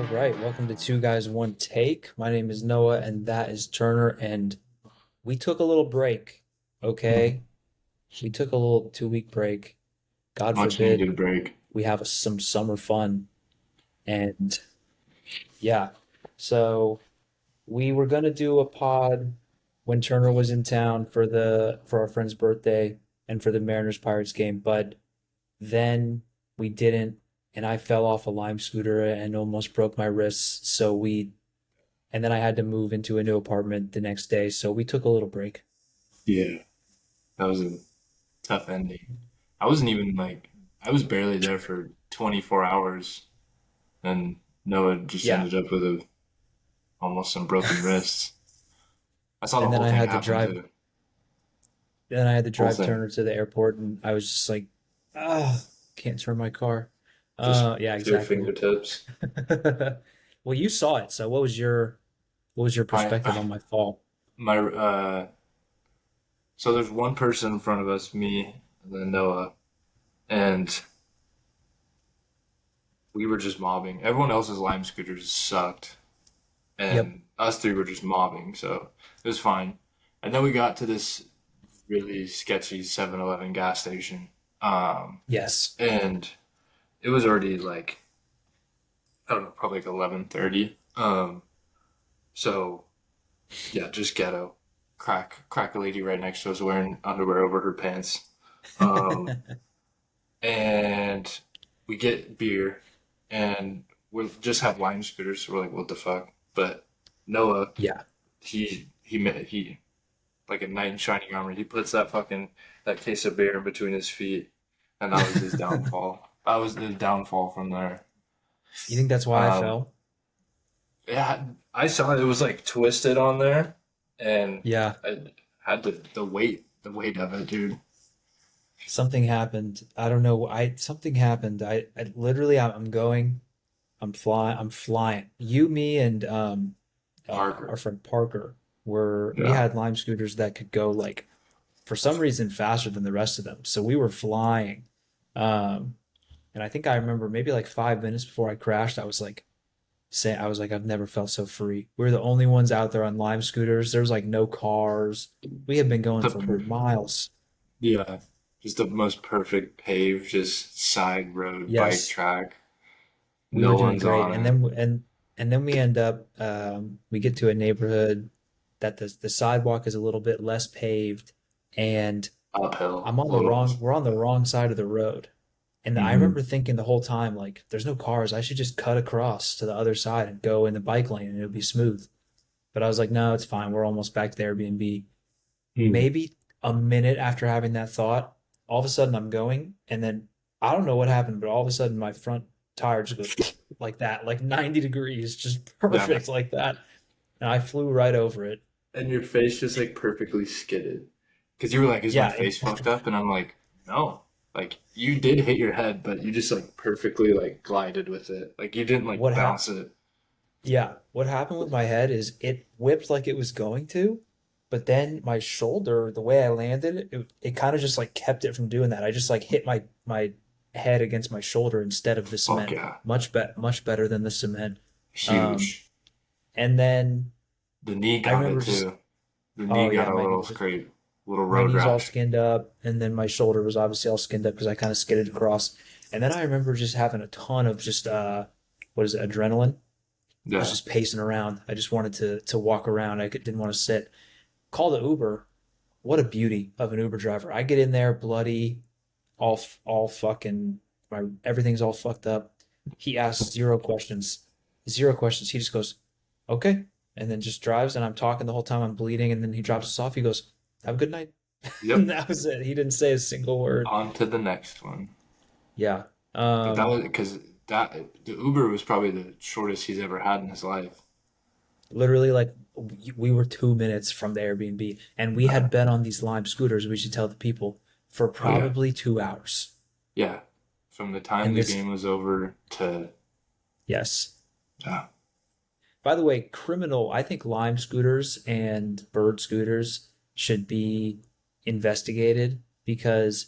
All right, welcome to Two Guys One Take. My name is Noah, and that is Turner. And we took a little break, okay? We took a little 2 week break. God Much forbid needed break. we have some summer fun. And yeah, so we were gonna do a pod when Turner was in town for our friend's birthday and for the Mariners Pirates game, but then we didn't, and I fell off a lime scooter and almost broke my wrists. And then I had to move into a new apartment the next day, so we took a little break. Yeah, that was a tough ending. I wasn't even like, I was barely there for 24 hours, and Noah just Yeah, ended up with almost some broken wrists. I saw the and then whole I thing had to happen drive. too. Then I had to Whole drive thing, Turner to the airport, and I was just like, ah, can't turn my car. just Yeah, to your exactly. fingertips. Well, you saw it, so what was your My, perspective on my fall? so there's one person in front of us, me, and then Noah, and we were just mobbing. Everyone else's lime scooters sucked, Yep. and us three were just mobbing, so it was fine. And then we got to this really sketchy 7-Eleven gas station, Yes. and it was already like I don't know, probably like 11:30. So yeah, just ghetto. Crack a lady right next to us wearing underwear over her pants, um, and we get beer, and we just have lime scooters. So we're like, what the fuck? But Noah, Yeah. he like a knight in shining armor. He puts that case of beer in between his feet, and that was his downfall. That was the downfall from there. You think that's why I Um, fell? yeah, I saw it was like twisted on there, and Yeah. I had the weight of it, dude. Something happened. I don't know. I something happened. I literally I'm going. I'm flying. I'm flying. You, me, and our Parker. friend Parker we Yeah. had Lime scooters that could go like for some reason faster than the rest of them. So we were flying. Um, and I think I remember maybe like 5 minutes before I crashed, I was like, I've never felt so free. We were the only ones out there on Lime scooters. There was like no cars. We had been going The for per miles. yeah, just the most perfect paved, just side road bike Yes, track. we were No doing one's great. on it. And then we end up we get to a neighborhood that the sidewalk is a little bit less paved, and Uphill I'm on a the little. wrong we're on the wrong side of the road. And I Hmm. remember thinking the whole time, like, there's no cars. I should just cut across to the other side and go in the bike lane and it would be smooth. But I was like, no, it's fine. We're almost back to the Airbnb. Hmm. Maybe a minute after having that thought, all of a sudden I'm going, and then I don't know what happened, but all of a sudden my front tire just goes like that, like 90 degrees, just Yeah, perfect like that. And I flew right over it. and your face just like perfectly skidded. Because you were like, is my Yeah. face fucked up? And I'm like, no. Like you did hit your head, but you just like perfectly like glided with it. Like you didn't like What happened? bounce it. Yeah. What happened with my head is it whipped like it was going to, but then my shoulder, the way I landed, it kind of just like kept it from doing that. I just like hit my head against my shoulder instead of the Fuck cement. yeah. Much better than the cement. Um, Huge. and then The knee I got it remember just, too. The knee oh got yeah, a little scrape, little my road knees all rash. skinned up, and then my shoulder was obviously all skinned up because I kind of skidded across. And then I remember just having a ton of just what is it, adrenaline. I was Yeah. just pacing around. I just wanted to walk around. Didn't want to sit. Call the Uber. What a beauty of an Uber driver. I get in there bloody, all fucking my everything's all fucked up. He asks zero questions. Zero questions. He just goes, "Okay." And then just drives, and I'm talking the whole time I'm bleeding, and then he drops us off. He goes, "Have a good night." And Yep. that was it. He didn't say a single word. On to the next one. Yeah. But that Um, was because that the Uber was probably the shortest he's ever had in his life. Literally like we were 2 minutes from the Airbnb, and we had been on these Lime scooters, we should tell the people, for Oh yeah, probably 2 hours. yeah. From the time And the this, game was over to yes. yeah, By the way, criminal, I think Lime scooters and bird scooters should be investigated because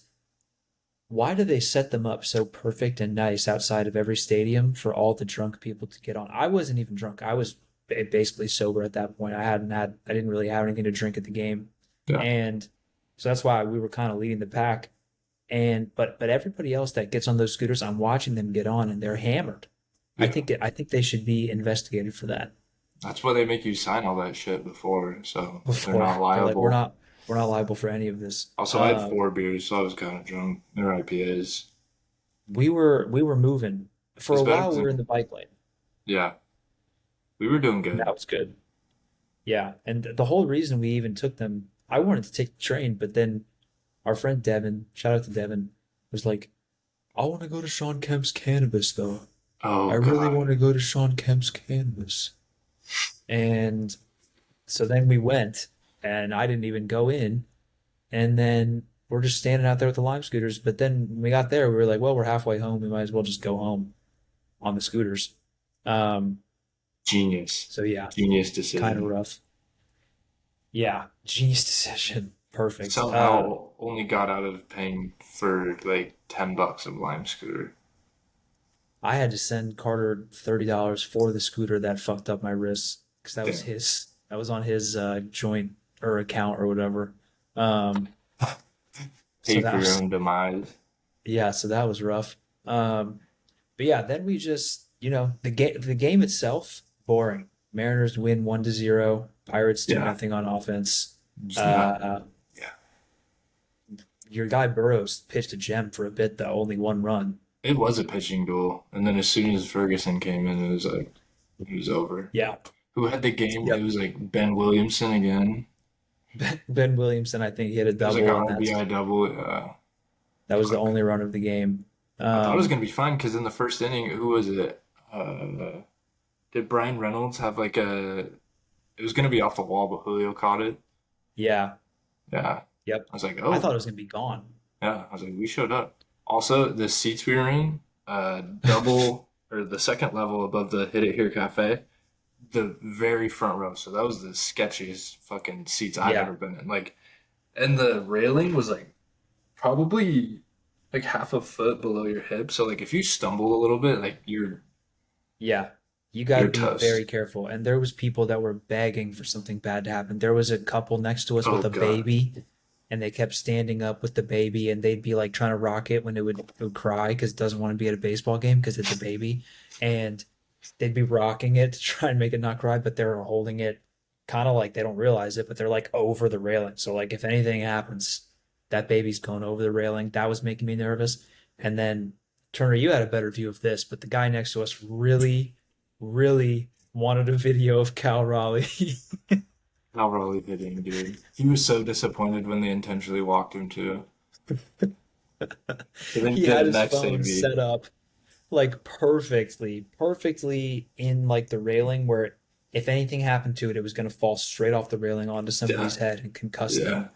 why do they set them up so perfect and nice outside of every stadium for all the drunk people to get on? I wasn't even drunk. I was basically sober at that point. I didn't really have anything to drink at the game. Yeah. And so that's why we were kind of leading the pack. And but everybody else that gets on those scooters, I'm watching them get on and they're hammered. Yeah. I think they should be investigated for that. That's why they make you sign all that shit before, so they're Before not they're like, liable. we're not liable for any of this. Also, I had 4 beers, so I was kind of drunk. They're IPAs. We were moving for It's a better while. We were in than, the bike lane. yeah, we were doing And good. that was good. Yeah, and the whole reason we even took them, I wanted to take the train, but then our friend Devin, shout out to Devin, was like, I want to go to Sean Kemp's Cannabis though. I Oh, really God. want to go to Sean Kemp's Cannabis. And so then we went, and I didn't even go in. And then we're just standing out there with the Lime scooters. But then when we got there, we were like, well, we're halfway home. We might as well just go home on the scooters. Um, Genius. so yeah, Genius kind of decision. rough. Yeah, genius decision. Perfect. Somehow only got out of paying for like $10 of Lime Scooter. I had to send Carter $30 for the scooter that fucked up my wrist because that was Damn. his. That was on his joint or account or whatever. Um, so Pay that for your was own demise. yeah. So that was rough. But yeah, then we just the game itself boring. Mariners win 1-0. Pirates do Yeah. nothing on offense. Just not. Uh, Yeah. your guy Burrows pitched a gem for a bit though, only one run. It was a pitching duel. And then as soon as Ferguson came in, it was like, it was over. Yeah. Who had the game? It Yep. was like Ben Williamson again. Ben Williamson, I think, hit a It was like double, an and RBI double. that was the Fuck. only run of the game. I thought it was Um, gonna be fine because in the first inning, who was it? Uh, did Brian Reynolds have like a? It was gonna be off the wall, but Julio caught it. yeah. Yeah, Yep. I was like, I thought it oh, was gonna be gone. yeah. I was like, we showed up. Also, the seats we were in, double or the second level above the Hit It Here Cafe, the very front row. So that was the sketchiest fucking seats I've Yeah. ever been in. Like, and the railing was like probably like half a foot below your hip. So like if you stumble a little bit, like Yeah. You got to you're be very toast. careful. And there was people that were begging for something bad to happen. There was a couple next to us Oh with a God. baby, and they kept standing up with the baby, and they'd be like trying to rock it when it would cry because it doesn't want to be at a baseball game because it's a baby, and they'd be rocking it to try and make it not cry, but they're holding it kind of like they don't realize it, but they're like over the railing. So like if anything happens, that baby's going over the railing. That was making me nervous. And then Turner, you had a better view of this, but the guy next to us really wanted a video of Cal Raleigh. How Raleigh hitting, dude. He was so disappointed when they intentionally walked him too. He didn't He get had a his next phone AB. set up like perfectly in like the railing where if anything happened to it, it was going to fall straight off the railing onto Yeah, somebody's head and concuss yeah, them.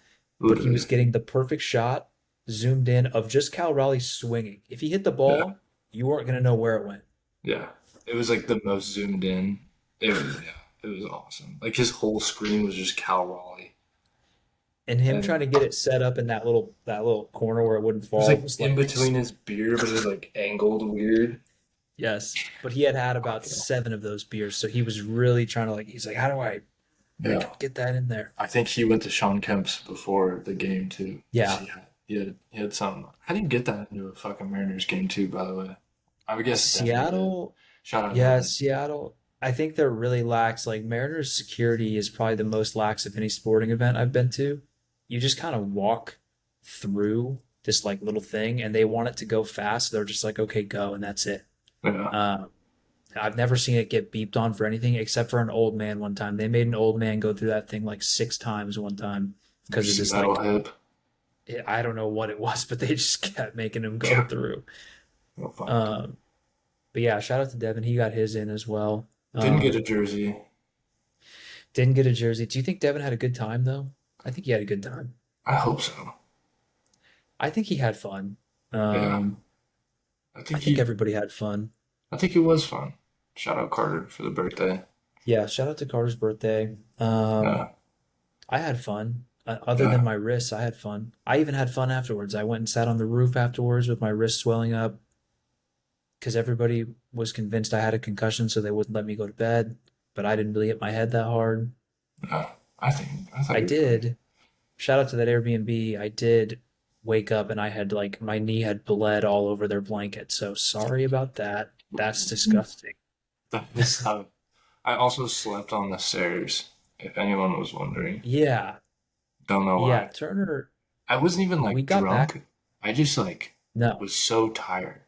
But he literally. was getting the perfect shot zoomed in of just Cal Raleigh swinging. If he hit the Yeah, ball, you weren't going to know where it went. yeah. It was like the most zoomed in. It was yeah, it was awesome. Like his whole screen was just Cal Raleigh, And him trying and to get it set up in that little corner where it wouldn't it was fall like was in like between his beard, but it was like angled weird. yes. But he had about Okay. 7 of those beers, so he was really trying to like. He's like, how do I Yeah, get that in there? I think he went to Sean Kemp's before the game too. 'Cause Yeah, he had some. How do you get that into a fucking Mariners game too? By the way, I would guess Devin did. Seattle. Shout out Yeah, Devin. Seattle. I think they're really lax. Like Mariners security is probably the most lax of any sporting event I've been to. You just kind of walk through this like little thing, and they want it to go fast. So they're just like, okay, go, and that's it. Yeah, Um, I've never seen it get beeped on for anything except for an old man one time. They made an old man go through that thing like 6 times one time because of just this metal like hip. I don't know what it was, but they just kept making him go Yeah, through. no fuck. Um, but yeah, shout out to Devin. He got his in as well. Didn't get a Um, jersey. didn't get a jersey. Do you think Devin had a good time though? I think he had a good time. I hope so. I think he had fun. Yeah, Um, I I think think he. everybody had fun. I think it was fun. Shout out Carter for the birthday. Yeah, shout out to Carter's birthday. Yeah, I had fun. Other than Yeah. my wrists, I had fun. I even had fun afterwards. I went and sat on the roof afterwards with my wrist swelling up because everybody was convinced I had a concussion, so they wouldn't let me go to bed. But I didn't really hit my head that hard. Yeah. I thought I you were fine. did. Shout out to that Airbnb. I did wake up and I had like my knee had bled all over their blanket. So sorry about that. That's disgusting. That is, I also slept on the stairs, if anyone was wondering. Yeah. Don't know Yeah. why. Turner, I wasn't even we like got back. drunk. I just like No. was so tired.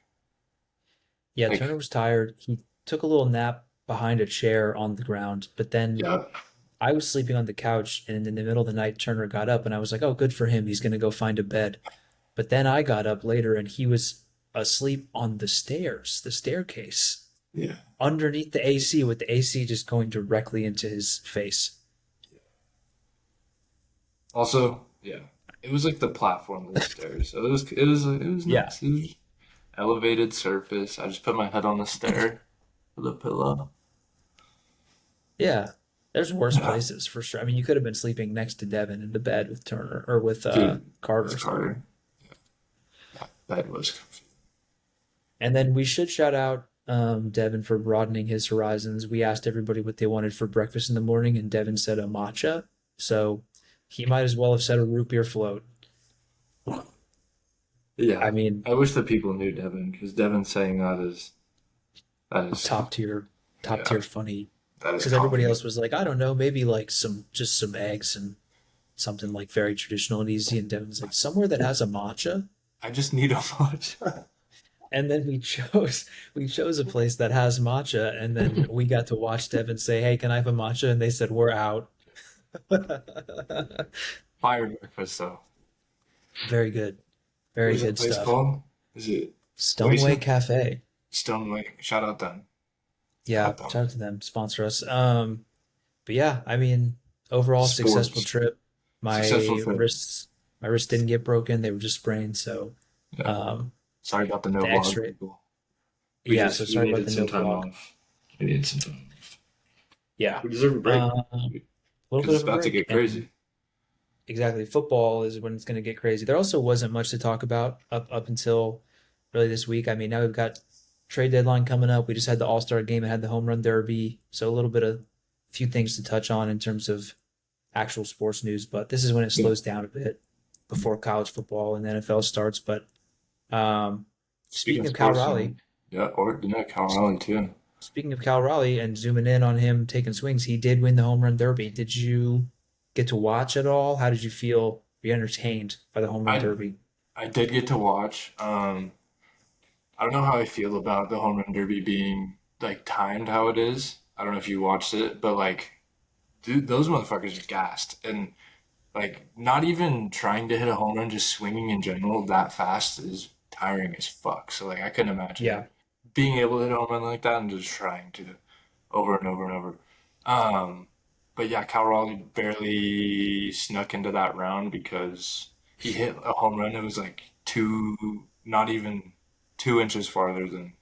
Yeah. Turner Like, was tired. He took a little nap behind a chair on the ground, but then yeah, I was sleeping on the couch, and in the middle of the night, Turner got up, and I was like, "Oh, good for him. He's going to go find a bed." But then I got up later, and he was asleep on the stairs, the staircase, yeah. underneath the AC, with the AC just going directly into his face. Also, yeah, it was like the platform of the stairs. So it was Yeah, nice. It was elevated surface. I just put my head on the stair with a pillow. yeah. There's worse Yeah, places for sure. I mean, you could have been sleeping next to Devin in the bed with Turner or with dude, with Carter. Sorry. Carter, that was comfy. And then we should shout out Devin for broadening his horizons. We asked everybody what they wanted for breakfast in the morning, and Devin said a matcha. So he might as well have said a root beer float. I Yeah, mean, I wish that people knew Devin because Devin saying that is top tier, top yeah, tier funny. that is Because everybody confident. else was like, I don't know, maybe like just some eggs and something like very traditional and easy. And Devin's like, somewhere that has a matcha. I just need a much. And then we chose a place that has matcha, and then we got to watch Devin say, "Hey, can I have a matcha?" And they said, "We're out." Fire breakfast though. Very good, What very is that good place stuff. called? Is it what do you Stoneway say? Cafe. Stone Lake. Shout out them. Shout Yeah, out them. shout out to them, sponsor us. But yeah, I mean, overall successful Sports. trip. Successful My trip. wrists, my wrists didn't get broken; they were just sprained. So, Yeah. um, Sorry about the no the vlog, X-ray. people. Yeah, so We sorry about needed the some no time vlog. off. We needed some time. Yeah, We deserve a break a little because bit it's of a about to break, get and crazy. exactly, football is when it's going to get crazy. There also wasn't much to talk about up until really this week. I mean, now we've got trade deadline coming up. We just had the All Star game and had the home run derby, so a little bit of few things to touch on in terms of actual sports news. But this is when it Yeah. slows down a bit before college football and the NFL starts. But um, Speaking speaking of of Cal sports, Raleigh, yeah, or Cal Raleigh too. speaking of Cal Raleigh and zooming in on him taking swings, he did win the home run derby. Did you get to watch it all? How did you feel? Were you entertained by the home run I derby? I did get to watch. I don't know how I feel about the home run derby being like timed how it is. I don't know if you watched it, but like, dude, those motherfuckers are gassed and like not even trying to hit a home run, just swinging in general that fast is tiring as fuck. So like, I couldn't imagine Yeah, being able to hit a home run like that and just trying to over and over and over. Um, but yeah, Cal Raleigh barely snuck into that round because he hit a home run. It was like not even 2 inches farther than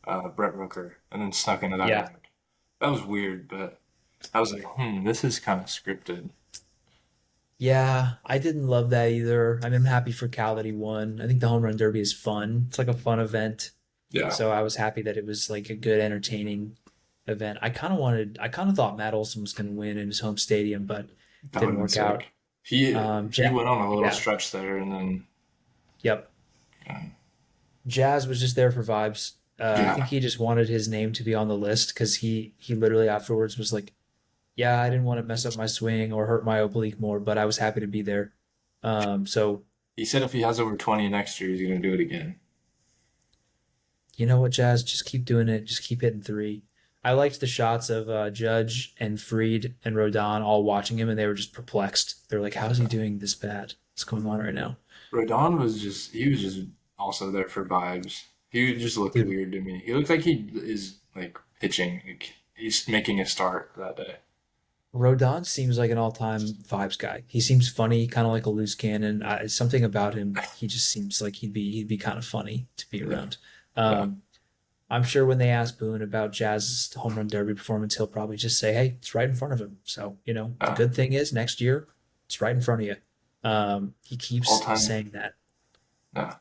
Brett Rooker, and then snuck into that yeah, round. That was weird, but I was like, this is kind of scripted. yeah. I didn't love that either. I mean, I'm happy for Cal that he won. I think the home run derby is fun. It's like a fun event. Yeah, So I was happy that it was like a good, entertaining event. I kind of thought Matt Olson was going to win in his home stadium, but that would didn't have been work out. sick. He Ja went on a little yeah, stretch there, and then yep. Jazz was just there for vibes. I think yeah, he just wanted his name to be on the list because he literally afterwards was like, "Yeah, I didn't want to mess up my swing or hurt my oblique more, but I was happy to be there." So he said if he has over 20 next year, he's gonna do it again. you know what, Jazz? Just keep doing it. Just keep hitting three. I liked the shots of Judge and Freed and Rodon all watching him, and they were just perplexed. They're like, "How's he doing this bad? What's going on right now?" Rodon he was just also there for vibes. He just looked Dude, weird to me. He looked like he is like pitching. Like, he's making a start that day. Rodon seems like an all-time vibes guy. He seems funny, kind of like a loose cannon. Something about him, he just seems like he'd be kind of funny to be Yeah, around. yeah. Um, I'm sure when they ask Boone about Jazz's home run derby performance, he'll probably just say, "Hey, it's right in front of him." So, the Uh, good thing is next year, it's right in front of you. He All keeps time. saying that, Yeah.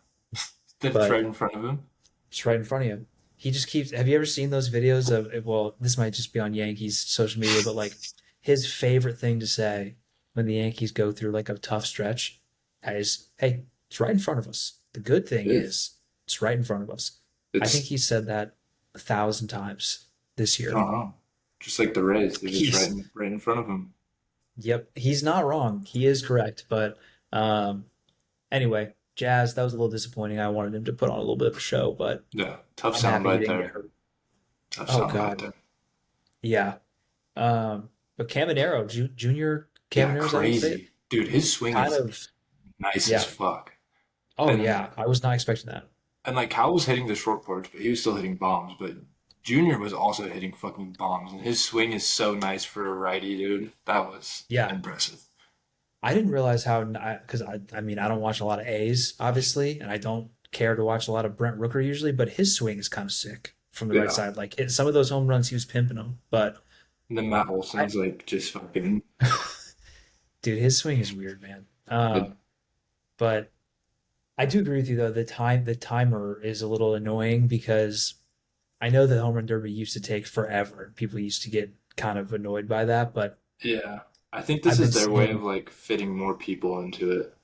It's but right in front of him. it's right in front of you. He just keeps. Have you ever seen those videos of? Well, this might just be on Yankees social media, but like his favorite thing to say when the Yankees go through like a tough stretch is, "Hey, it's right in front of us. The good It thing is. is, it's right in front of us." I think It's he said that 1,000 times this I year. don't know. Just like the Rays, they're just He's right in front of him. Yep, he's not wrong. He is correct. But um, anyway, Jazz, that was a little disappointing. I wanted him to put on a little bit of a show, but Yeah. Tough I'm happy he soundbite didn't get there. hurt. Tough Oh soundbite God, there. yeah. But Caminero, Junior Yeah, Caminero, is that how you say it? crazy. Dude, his swing Kind is of, nice as yeah. fuck. Oh And yeah, I was not expecting that. and like Kyle was hitting the short porch, but he was still hitting bombs. But Junior was also hitting fucking bombs, and his swing is so nice for a righty, dude. That was Yeah, impressive. I didn't realize how because I mean I don't watch a lot of A's obviously, and I don't care to watch a lot of Brent Rooker usually, but his swing is kind of sick from the right Yeah. side. Like some of those home runs, he was pimping them, but. And then Matt I Olson's like just fucking. Dude, his swing is weird, man. But But I do agree with you though. The timer is a little annoying because I know the home run derby used to take forever. People used to get kind of annoyed by that, but yeah, I think this I've been is their way of seeing, like fitting more people into it.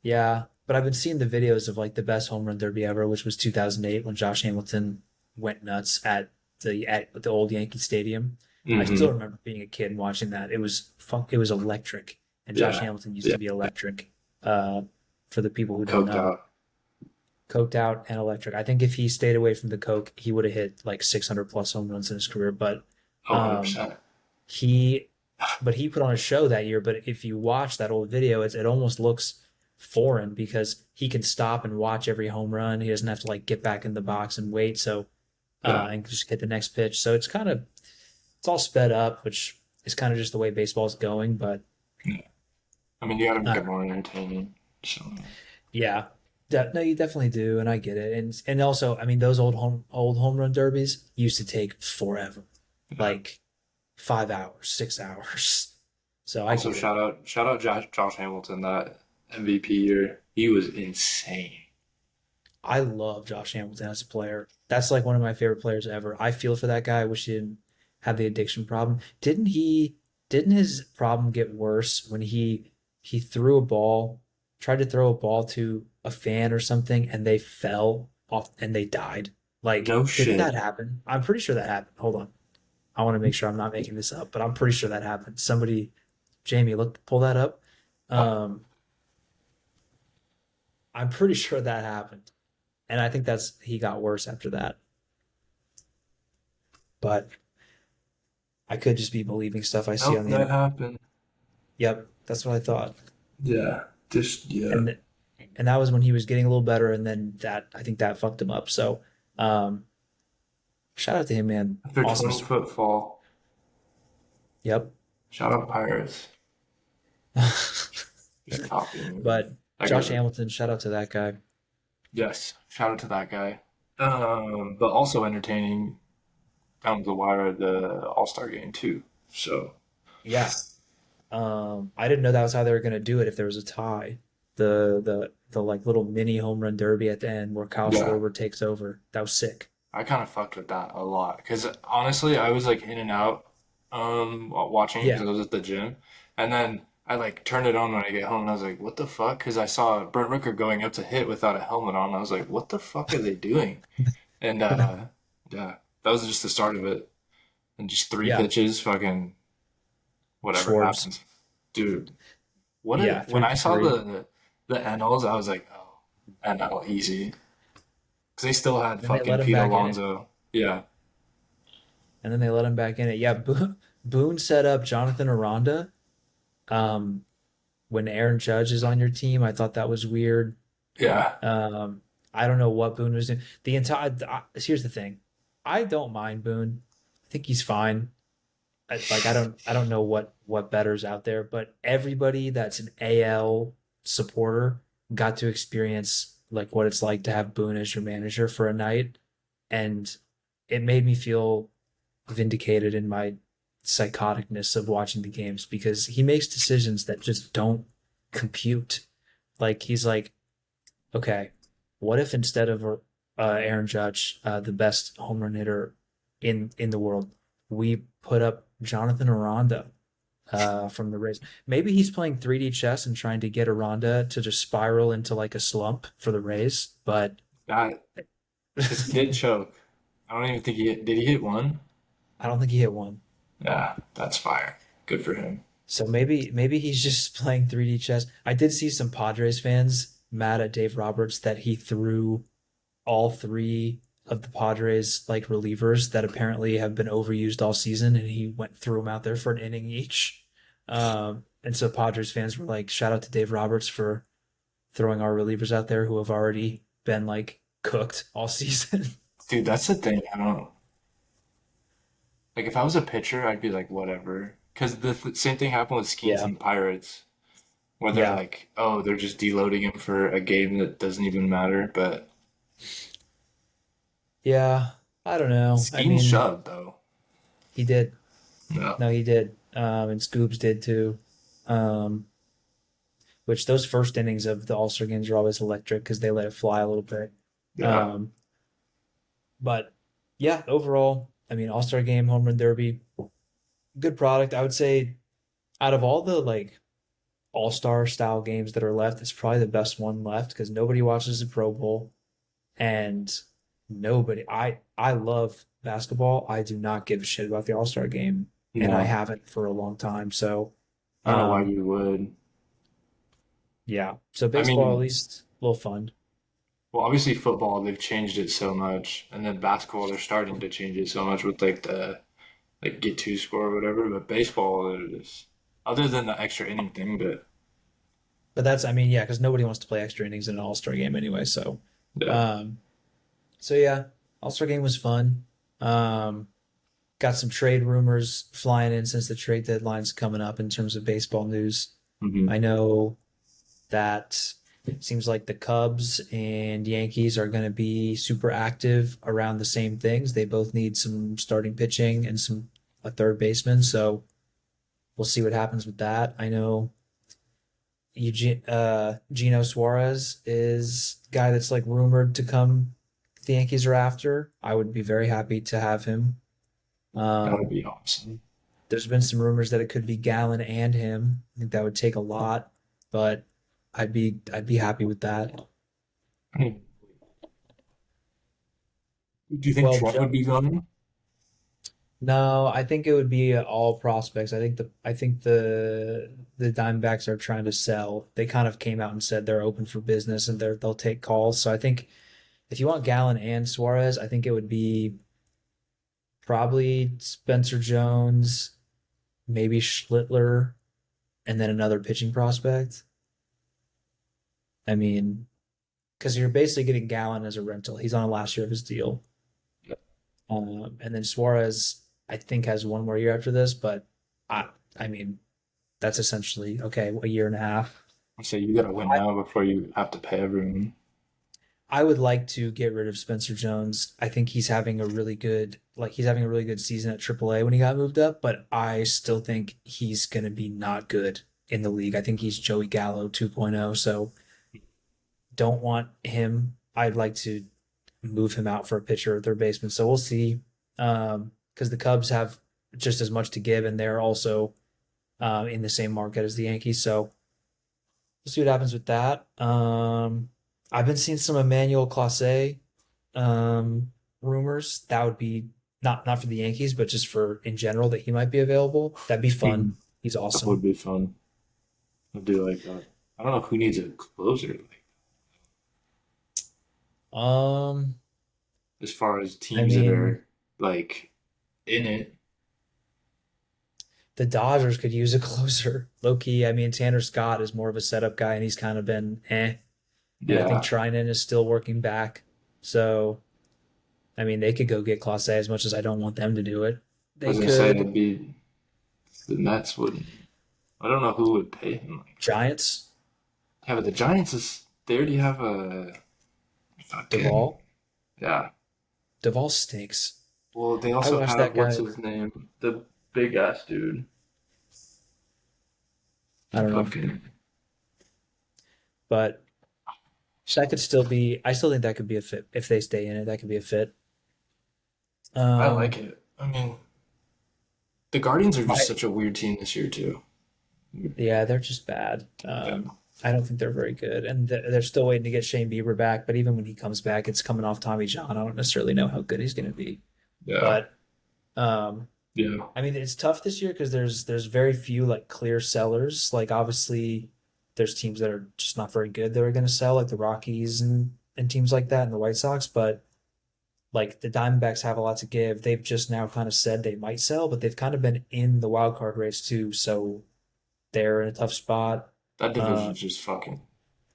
yeah, but I've been seeing the videos of like the best home run derby ever, which was 2008 when Josh Hamilton went nuts at the old Yankee Stadium. I still Hmm. remember being a kid and watching that. It was electric, and Josh Yeah. Hamilton used Yeah. to be electric. Uh, for the people who don't Coked know. out. Coked out and electric. I think if he stayed away from the coke, he would have hit like 600 plus home runs in his career. But Oh, um, 100%. he, he put on a show that year. But if you watch that old video, it almost looks foreign because he can stop and watch every home run. He doesn't have to like get back in the box and wait. So Yeah. and just hit the next pitch. So it's all sped up, which is kind of just the way baseball's going. But Yeah. I mean, you gotta make uh, it more entertaining. So, yeah. No, you definitely do, and I get it. And also, I mean, those old home run derbies used to take forever, yeah. like 5 hours, 6 hours. So I Also, get it. shout out Josh Hamilton, that MVP year. He was insane. I love Josh Hamilton as a player. That's like one of my favorite players ever. I feel for that guy. I wish he didn't have the addiction problem. Didn't his problem get worse when he threw a ball, tried to throw a ball to a fan or something, and they fell off and they died? Like, No didn't that shit. happen? I'm pretty sure that happened. Hold on. I want to make sure I'm not making this up, but I'm pretty sure that happened. Somebody, Jamie, pull that up. Uh, Um, I'm pretty sure that happened. And I think he got worse after that. But I could just be believing stuff I see nope, on the that internet. happened. Yep, that's what I thought. Yeah. Just, yeah. And and that was when he was getting a little better, and then that I think that fucked him up. So, um, shout out to him, man. After Awesome 20-foot fall. Yep. Shout out Pirates. Just copying me. But I got Josh it. Hamilton, shout out to that guy. Yes. Shout out to that guy. But also entertaining down the wire at the All-Star game too. So, Yeah. I didn't know that was how they were gonna do it if there was a tie. The like little mini home run derby at the end where Kyle yeah. Schwarber takes over. That was sick. I kind of fucked with that a lot because honestly, I was like in and out while watching because Yeah. I was at the gym, and then I like turned it on when I get home, and I was like, "What the fuck?" Because I saw Brent Rooker going up to hit without a helmet on. I was like, "What the fuck are they doing?" And yeah, that was just the start of it, and just three Yeah. pitches, fucking whatever Schwarbs. happens, dude. Yeah, When three I for saw three. the NLs, I was like, "Oh, NL easy," because they still had Then they fucking let him Pete back in it. Alonso. Yeah. And then they let him back in it. Yeah, Boone set up Jonathan Aranda. Um, when Aaron Judge is on your team, I thought that was weird. Yeah. I don't know what Boone was doing. Here's the thing, I don't mind Boone. I think he's fine. I don't know what better's out there, but everybody that's an AL supporter got to experience like what it's like to have Boone as your manager for a night, and it made me feel vindicated in my psychoticness of watching the games because he makes decisions that just don't compute. Like he's like, okay, what if instead of Aaron Judge, the best home run hitter in the world, we put up Jonathan Aranda from the Rays? Maybe he's playing 3D chess and trying to get Aranda to just spiral into like a slump for the Rays, but That because he did choke. I don't even think he hit. Did he hit one? I don't think he hit one. Yeah, that's fire. Good for him. So maybe he's just playing 3D chess. I did see some Padres fans mad at Dave Roberts that he threw all three of the Padres like relievers that apparently have been overused all season, and he went threw them out there for an inning each. And so Padres fans were like, "Shout out to Dave Roberts for throwing our relievers out there who have already been like cooked all season." Dude, that's the thing. I don't like if I was a pitcher, I'd be like whatever. Because the same thing happened with Skeens Yeah, and Pirates, where they're yeah, like, oh, they're just deloading him for a game that doesn't even matter. But yeah. I don't know. I Skeens mean, shoved though. he did. No, No, he did. And Scoobs did too. Um, which those first innings of the All Star games are always electric because they let it fly a little bit. yeah, Um, but yeah, overall, I mean, All Star game, Home Run Derby, good product. I would say out of all the like All Star style games that are left, it's probably the best one left because nobody watches the Pro Bowl and nobody. I love basketball. I do not give a shit about the All Star game, and I no. haven't for a long time. So, I don't know why um, you would. yeah. So I baseball at mean, least a little fun. well, obviously football, they've changed it so much, and then basketball, they're starting to change it so much with like the like get two score or whatever. But baseball, is other than the extra inning thing, but But that's, I mean, yeah, because nobody wants to play extra innings in an All Star game anyway. So, yeah. um, so yeah, All Star game was fun. Um, got some trade rumors flying in since the trade deadline's coming up in terms of baseball news. Hmm. I know that it seems like the Cubs and Yankees are going to be super active around the same things. They both need some starting pitching and some a third baseman. So we'll see what happens with that. I know Gino Suarez is a guy that's like rumored to come. The Yankees are after. I would be very happy to have him. That would Um, be awesome. there's been some rumors that it could be Gallon and him. I think that would take a lot, but I'd be happy with that. Hmm. Do you think Well, Trent would be gone? no, I think it would be all prospects. I think the Diamondbacks are trying to sell. They kind of came out and said they're open for business and they'll take calls. So I think if you want Gallon and Suarez, I think it would be probably Spencer Jones, maybe Schlittler, and then another pitching prospect. I mean, because you're basically getting Gallon as a rental. He's on the last year of his deal. And then Suarez, I think, has one more year after this, but I mean, that's essentially okay, a year and a half. I say you gotta win I, now before you have to pay everyone. I would like to get rid of Spencer Jones. I think he's having a really good season at AAA when he got moved up, but I still think he's going to be not good in the league. I think he's Joey Gallo 2.0, so don't want him. I'd like to move him out for a pitcher or third baseman. So we'll see. Because the Cubs have just as much to give, and they're also in the same market as the Yankees. So we'll see what happens with that. I've been seeing some Emmanuel Clase rumors. That would be not for the Yankees, but just for in general that he might be available. That'd be fun. Mhm. He's That would awesome. be fun. I do like that. I don't know who needs a closer, like Um, as far as I teams that mean, are like in it. the Dodgers could use a closer. Low key, I mean, Tanner Scott is more of a setup guy, and he's kind of been eh. And I think Yeah, Trinan is still working back. So, I mean, they could go get Clase as much as I don't want them to do it. I They was gonna say could. it'd be the Mets wouldn't. I don't know who would pay him like that. Giants, Yeah, but the Giants is they already have a fucking Duvall. yeah. Duvall stinks. Well, they I also watched have that what's guy. his name, the big ass dude. I don't know. Fucking but that could still be. I still think that could be a fit if they stay in it. That could be a fit. I like Um, it. I mean, the Guardians are just my such a weird team this year too. Yeah, they're just bad. Yeah, I don't think they're very good, and they're still waiting to get Shane Bieber back. But even when he comes back, it's coming off Tommy John. I don't necessarily know how good he's going to be. yeah, But um, yeah. I mean, it's tough this year because there's very few like clear sellers. Like obviously, there's teams that are just not very good that are going to sell, like the Rockies and teams like that, and the White Sox. But like the Diamondbacks have a lot to give. They've just now kind of said they might sell, but they've kind of been in the wild card race too, so they're in a tough spot. That Uh, division's just fucking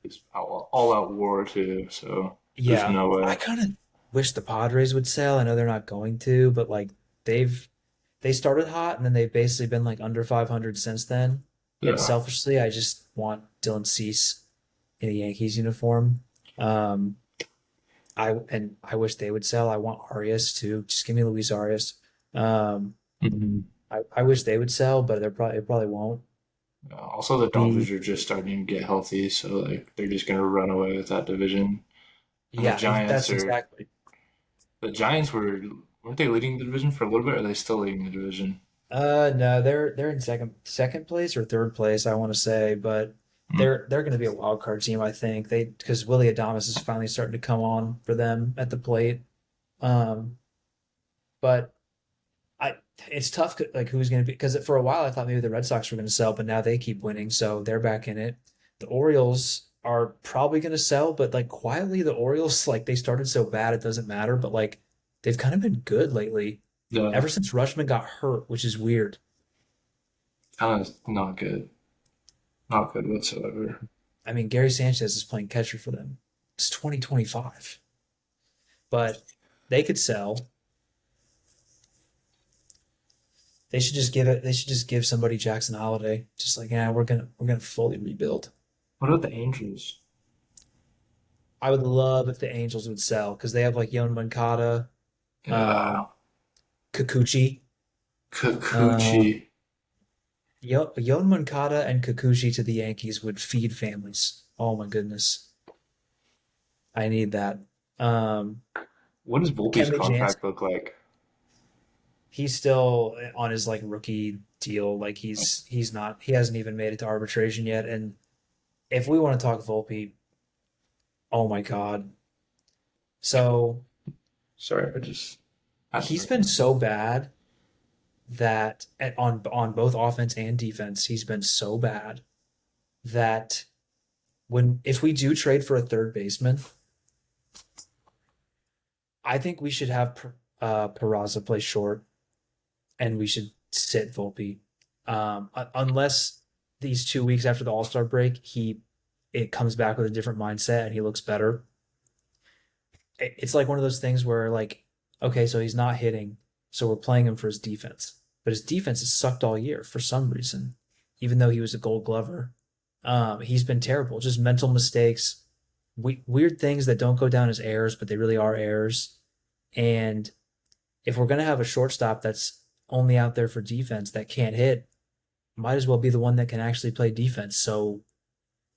it's all out war too. So there's yeah, no I way. kind of wish the Padres would sell. I know they're not going to, but like they've they started hot and then they've basically been like under 500 since then. And Yeah, selfishly, I just want Dylan Cease in a Yankees uniform. Um, I wish they would sell. I want Arias too. Just give me Luis Arias. Um, hmm. I wish they would sell, but they probably won't. Also, the The Dodgers are just starting to get healthy, so like they're just gonna run away with that division. And Yeah, that's exactly. The Giants weren't they leading the division for a little bit? Or are they still leading the division? No, they're in second place or third place, I want to say, but Mm. they're going to be a wild card team, I think. They because Willie Adames is finally starting to come on for them at the plate. Um, but I it's tough like who's going to be because for a while I thought maybe the Red Sox were going to sell, but now they keep winning, so they're back in it. The Orioles are probably going to sell, but like quietly the Orioles like they started so bad it doesn't matter, but like they've kind of been good lately. Yeah, Ever since Rushman got hurt, which is weird. kind of not good, not good whatsoever. I mean, Gary Sanchez is playing catcher for them. It's 2025, but they could sell. They should just give it. They should just give somebody Jackson Holiday. Just like, yeah, we're gonna fully rebuild. What about the Angels? I would love if the Angels would sell because they have like Yon Moncada, Yeah, um, Kikuchi. Kikuchi. Uh, Yon Moncada and Kikuchi to the Yankees would feed families. Oh my goodness, I need that. Um, What does Volpe's Kenley Jansen. contract look like? He's still on his like rookie deal. Like he's not he hasn't even made it to arbitration yet. And if we want to talk Volpe, oh my God. So Sorry, I just had to he's mention been that. so bad that on both offense and defense, he's been so bad that when if we do trade for a third baseman, I think we should have Peraza play short and we should sit Volpe. Unless these 2 weeks after the All Star break, it comes back with a different mindset and he looks better. It's like one of those things where like, okay, so he's not hitting, so we're playing him for his defense, but his defense has sucked all year for some reason, even though he was a Gold Glover. He's been terrible, just mental mistakes, weird things that don't go down as errors, but they really are errors. And if we're gonna have a shortstop that's only out there for defense that can't hit, might as well be the one that can actually play defense. So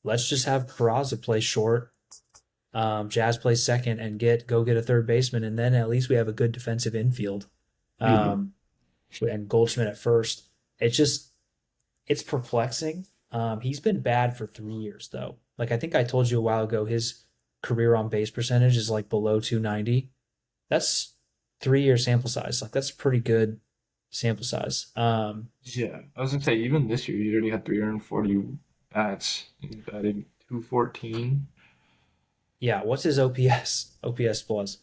let's just have Peraza play short, Jazz plays second, and go get a third baseman, and then at least we have a good defensive infield. Mhm. Um, and Goldschmidt at first. It's just it's perplexing. He's been bad for 3 years though. Like I think I told you a while ago, his career on base percentage is like below 290. That's 3 year sample size. Like that's pretty good sample size. Yeah, I was gonna say even this year he already had 340 bats. He's batting 214. Yeah, what's his OPS? OPS plus.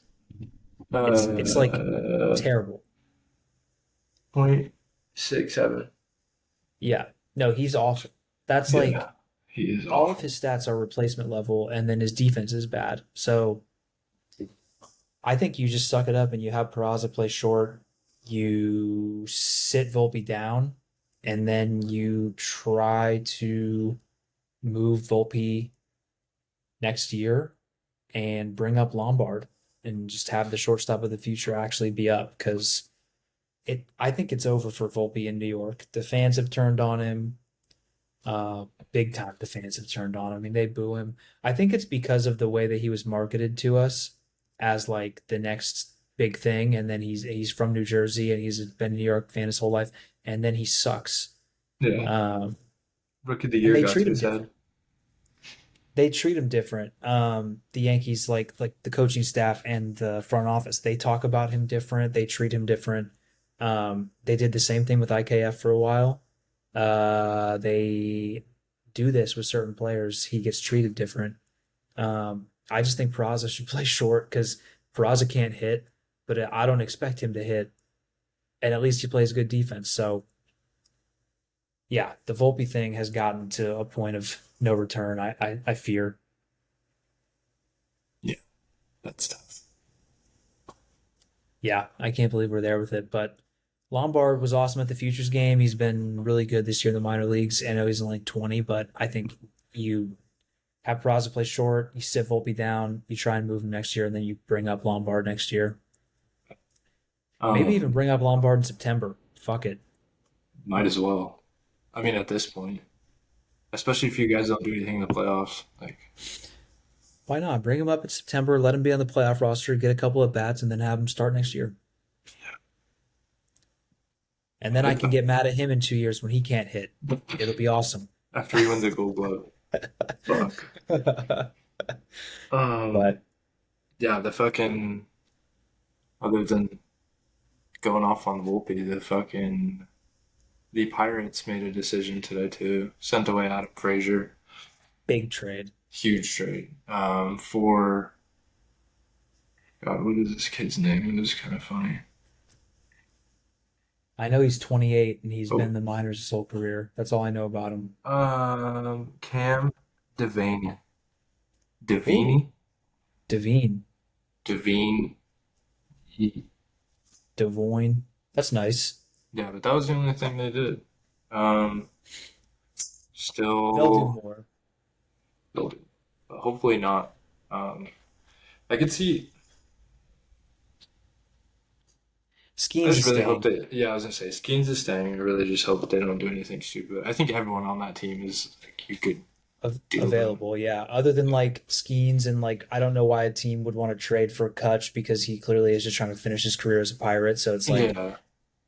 It's like Uh, terrible. 0.67. Yeah. No, he's awful. That's like Yeah, he is all of awful. his stats are replacement level, and then his defense is bad. So I think you just suck it up and you have Peraza play short. You sit Volpe down, and then you try to move Volpe next year and bring up Lombard and just have the shortstop of the future actually be up because I think it's over for Volpe in New York. The fans have turned on him. Uh, Big time the fans have turned on. I mean, they boo him. I think it's because of the way that he was marketed to us as like the next big thing, and then he's from New Jersey and he's been a New York fan his whole life, and then he sucks. Yeah. Um, Rookie of the and year got to his head. they treat him different. The Yankees, like the coaching staff and the front office, they talk about him different. They treat him different. They did the same thing with IKF for a while. They do this with certain players. He gets treated different. I just think Peraza should play short because Peraza can't hit, but I don't expect him to hit, and at least he plays good defense. So yeah, the Volpe thing has gotten to a point of no return. I fear. Yeah, that's tough. Yeah, I can't believe we're there with it. But Lombard was awesome at the Futures game. He's been really good this year in the minor leagues. I know he's only 20, but I think you have Peraza play short, you sit Volpe down, you try and move him next year, and then you bring up Lombard next year. Maybe even Um, bring up Lombard in September. Fuck it. might as well. I mean, at this point, especially if you guys don't do anything in the playoffs, like Why not? Bring him up in September, let him be on the playoff roster, get a couple of bats, and then have him start next year. And then I can get mad at him in 2 years when he can't hit. It'll be awesome. after he wins the Gold Glove. Fuck. Um, But yeah, the fucking other than going off on Volpe, the Pirates made a decision today to sent away Adam Frazier. big trade. Huge trade. For God, what is this kid's name? It was kind of funny. I know he's 28 and he's been in Oh, the minors his whole career. That's all I know about him. Cam Devaney. Devaney? Ooh, Devine, Devine. Devoyne. That's nice. Yeah, but that was the only thing they did. Um, They'll do still, more. they'll do, but hopefully not. I could see. I Skeens just is really hope staying. that. Yeah, I was gonna say Skeens is staying. I really just hope that they don't do anything stupid. I think everyone on that team is like you could deal them. Available, yeah. Other than like Skeens and like I don't know why a team would want to trade for Kutch because he clearly is just trying to finish his career as a Pirate. So it's like Yeah,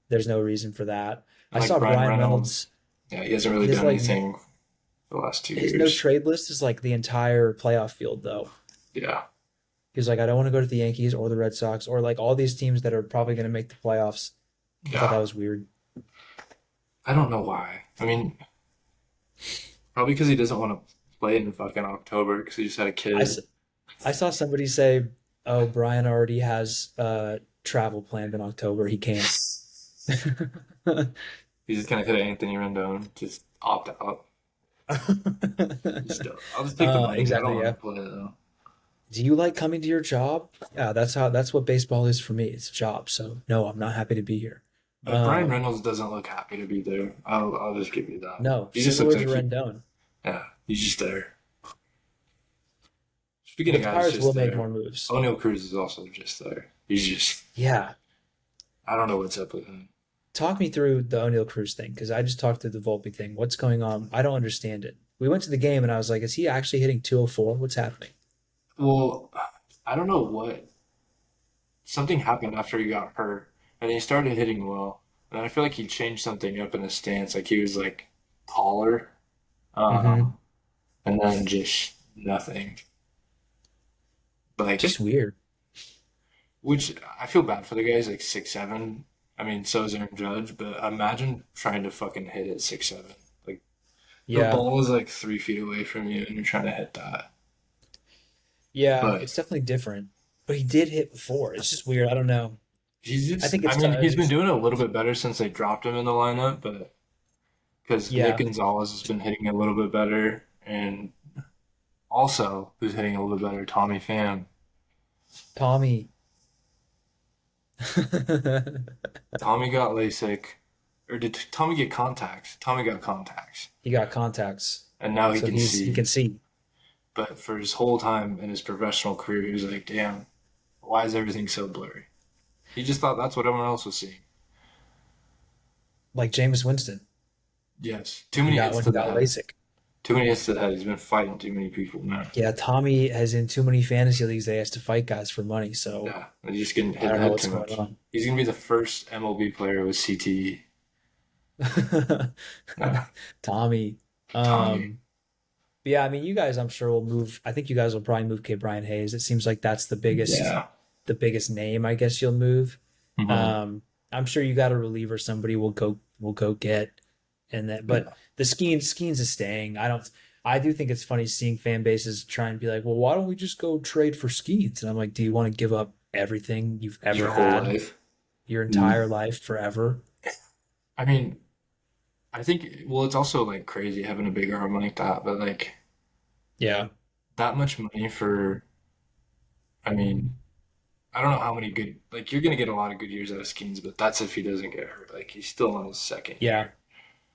there's no reason for that. and I like saw Brian Brian Reynolds. Reynolds. Yeah, he hasn't really His done like anything for the last two his no years. trade list is like the entire playoff field though. Yeah, He was like, I don't want to go to the Yankees or the Red Sox or like all these teams that are probably going to make the playoffs. I thought that yeah. was weird. I don't know why. I mean, probably because he doesn't want to play in fucking October because he just had a I, kid. s- I saw somebody say, "Oh, Brian already has travel planned in October. He can't." He's just gonna hit Anthony Rendon, just opt out. Just don't. I'll just take the money. I don't Exactly. want Yeah. to play though. Do you like coming to your job? Yeah, that's what baseball is for me. It's a job. So no, I'm not happy to be here. But Brian Um, Reynolds doesn't look happy to be there. I'll just give you that. no, He just similar looks to like Rendon, yeah, he's just there. Speaking but of the guys Pirates will just make there, more moves. O'Neal Cruz is also just there. He's just Yeah, I don't know what's up with him. talk me through the O'Neal Cruz thing because I just talked through the Volpe thing. What's going on? I don't understand it. We went to the game and I was like, is he actually hitting 204? What's happening? Well, I don't know what something happened after he got hurt, and he started hitting well. And I feel like he changed something up in his stance, like he was like taller, Hmm. um, and then just nothing. Just Like, weird. which I feel bad for the guys like 6'7". I mean, so is Aaron Judge, but imagine trying to fucking hit at 6'7". Like the Yeah. ball is like 3 feet away from you, and you're trying to hit that. Yeah, But it's definitely different. But he did hit before. It's just weird. I don't know. he's I just, think I it's mean, he's been it's doing it a little bit better since they dropped him in the lineup, but because Nick yeah. Gonzalez has been hitting a little bit better, and also who's hitting a little bit better, Tommy Pham. Tommy. Tommy got LASIK, or did Tommy get contacts? Tommy got contacts, He got contacts. and now he So can he see. can see. But for his whole time in his professional career, he was like, "Damn, why is everything so blurry?" He just thought that's what everyone else was seeing. Like Jameis Winston. Yes. Too He many got hits when to he the got head. LASIK. Too many hits to the head. He's been fighting too many people now. Yeah, Tommy has in too many fantasy leagues that he has to fight guys for money. So Yeah, he's just getting I hit in don't the know head what's too going much. on. He's gonna be the first MLB player with CTE. Yeah, Tommy. Tommy. But yeah, I mean, you guys, I'm sure will move. I think you guys will probably move K. Brian Hayes. It seems like that's Yeah. the biggest name. I guess you'll move. Hmm. Um, I'm sure you got a reliever. Somebody will go get, and then. But Yeah. the Skeens is staying. I don't. I do think it's funny seeing fan bases try and be like, well, why don't we just go trade for Skeens? And I'm like, do you want to give up everything you've Your ever whole had, life. your Mm. entire life, forever? I mean, I think, well, it's also like crazy having a big arm like that, but like Yeah, that much money for, I mean, I don't know how many good, like you're gonna get a lot of good years out of Skeens, but that's if he doesn't get hurt. Like he's still on his second yeah. year.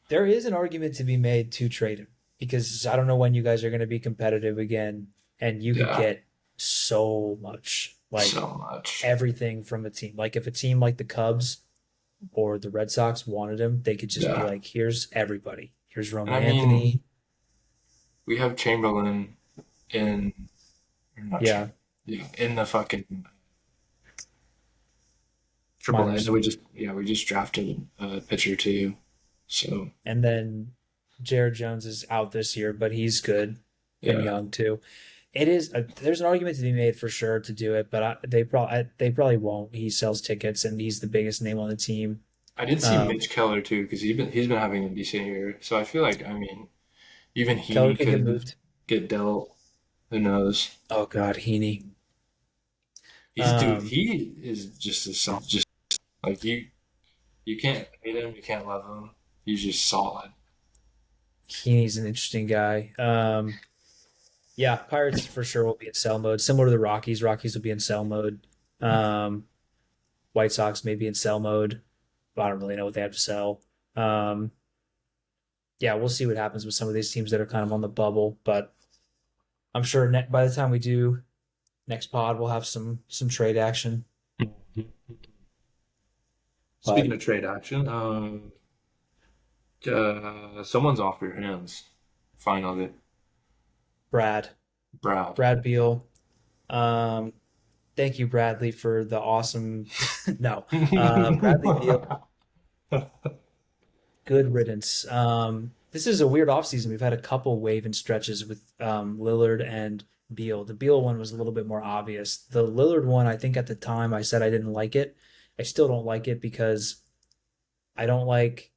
There is an argument to be made to trade him because I don't know when you guys are going to be competitive again, and you could Yeah, get so much, like so much. everything from a team. Like if a team like the Cubs or the Red Sox wanted him, they could just be Yeah. like, "Here's everybody. Here's And Roman I mean, Anthony." we have Chamberlain in, or not Yeah, Chamberlain, yeah, in the fucking Triple A. And minors, then we just drafted a pitcher too. So, and then Jared Jones is out this year, but he's good and yeah. young too. It is there's an argument to be made for sure to do it, but they probably won't. He sells tickets and he's the biggest name on the team. I did see Um, Mitch Keller too, because he's been having a decent year. So I feel like, I mean, even Keller Heaney could get could moved. get dealt. Who knows? Oh God, Heaney. Dude, Um, he is just a solid, just like you can't hate him, you can't love him. He's just solid. Heaney's an interesting guy. Yeah, Pirates for sure will be in sell mode, similar to the Rockies. Rockies will be in sell mode. Um, White Sox may be in sell mode, but I don't really know what they have to sell. Um, yeah, we'll see what happens with some of these teams that are kind of on the bubble, but I'm sure by the time we do next pod, we'll have some trade action. Speaking But of trade action, someone's off your hands. Finally, Brad, Brad. Brad Beal. Um, thank you, Bradley, for the awesome. No, Bradley Beal. Good riddance. This is a weird offseason. We've had a couple wave and stretches with Lillard and Beal. The Beal one was a little bit more obvious. The Lillard one, I think at the time I said I didn't like it. I still don't like it because I don't like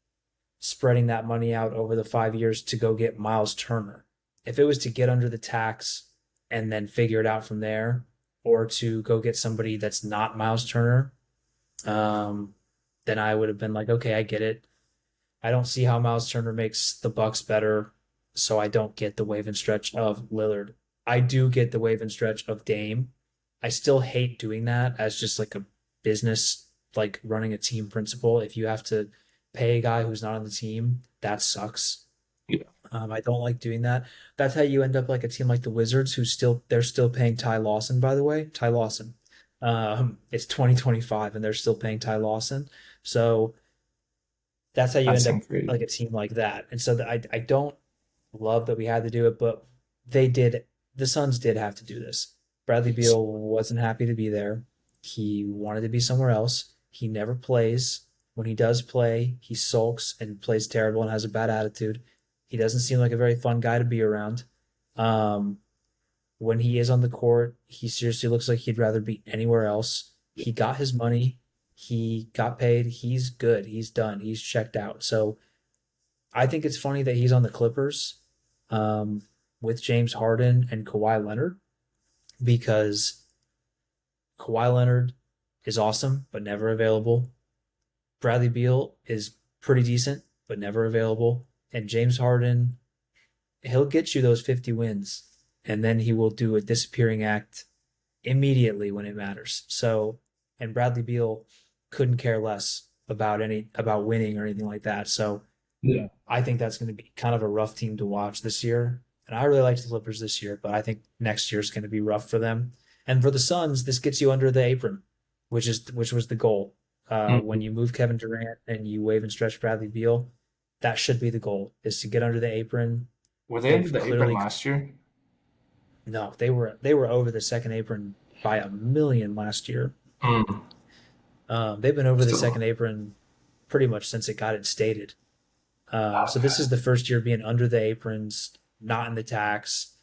spreading that money out over the 5 years to go get Miles Turner. If it was to get under the tax and then figure it out from there, or to go get somebody that's not Miles Turner, um, then I would have been like, okay, I get it. I don't see how Miles Turner makes the Bucks better, so I don't get the wave and stretch of Lillard. I do get the wave and stretch of Dame. I still hate doing that as just like a business, like running a team principle. If you have to pay a guy who's not on the team, that sucks. Yeah, I don't like doing that. That's how you end up like a team like the Wizards, who still they're still paying Ty Lawson. By the way, Ty Lawson. It's 2025 and they're still paying Ty Lawson. So that's how you that's end up crazy. like a team like that. And so I don't love that we had to do it, but they did. The Suns did have to do this. Bradley Beal wasn't happy to be there. He wanted to be somewhere else. He never plays. When he does play, he sulks and plays terrible and has a bad attitude. He doesn't seem like a very fun guy to be around. Um, when he is on the court, he seriously looks like he'd rather be anywhere else. He got his money. He got paid. He's good. He's done. He's checked out. So I think it's funny that he's on the Clippers with James Harden and Kawhi Leonard because Kawhi Leonard is awesome but never available. Bradley Beal is pretty decent but never available. And James Harden, he'll get you those 50 wins and then he will do a disappearing act immediately when it matters. So, and Bradley Beal couldn't care less about winning or anything like that. So, Yeah. I think that's going to be kind of a rough team to watch this year. And I really liked the Clippers this year, but I think next year is going to be rough for them. And for the Suns, this gets you under the apron, which was the goal. When Mhm. you move Kevin Durant and you waive and stretch Bradley Beal, that should be the goal is to get under the apron. Were they under They've the apron clearly last year? no, they were over the second apron by a million last year. Mm, They've been over the still. second apron pretty much since it got instated. So this Okay. is the first year being under the aprons, not in the tax.